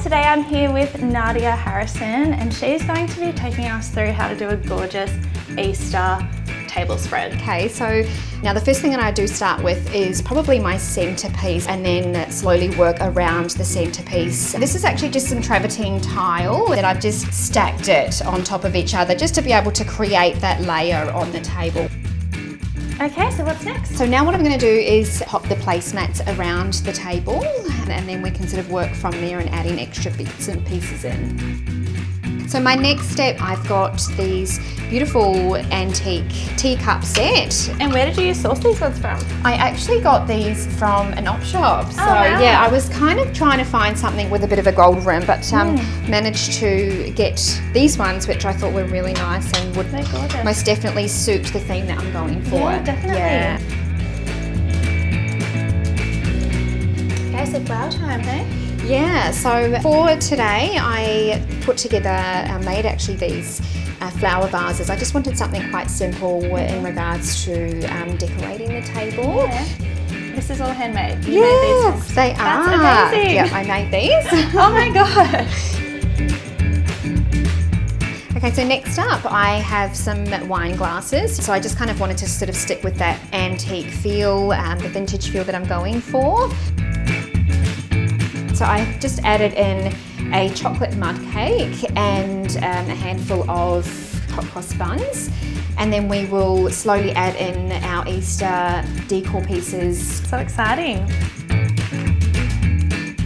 today I'm here with Nadia Harrison and she's going to be taking us through how to do a gorgeous Easter table spread. Okay, so now the first thing that I do start with is probably my centerpiece and then slowly work around the centerpiece. This is actually just some travertine tile that I've just stacked it on top of each other just to be able to create that layer on the table. Okay, so what's next? So now what I'm going to do is pop the placemats around the table and then we can sort of work from there and adding extra bits and pieces in. So my next step, I've got these beautiful antique teacup set. And where did you source these ones from? I actually got these from an op shop. So wow. Yeah, I was kind of trying to find something with a bit of a gold rim, but managed to get these ones, which I thought were really nice and would most definitely suit the theme that I'm going for. Yeah, definitely. Yeah. Okay, so flower time, hey? Yeah, so for today I put together, made actually these flower vases. I just wanted something quite simple in regards to decorating the table. Yeah. This is all handmade. You Yes, made these. they That's are. amazing. Yeah, I made these. Oh my gosh. Okay, so next up I have some wine glasses. So I just kind of wanted to sort of stick with that antique feel, the vintage feel that I'm going for. So I've just added in a chocolate mud cake and a handful of hot cross buns. And then we will slowly add in our Easter decor pieces. So exciting.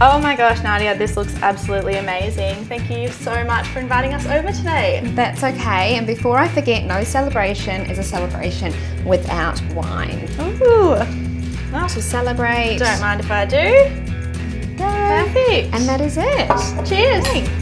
Oh my gosh, Nadia, this looks absolutely amazing. Thank you so much for inviting us over today. That's okay. And before I forget, no celebration is a celebration without wine. Ooh. Well, to celebrate. Don't mind if I do. Perfect. And that is it. Cheers.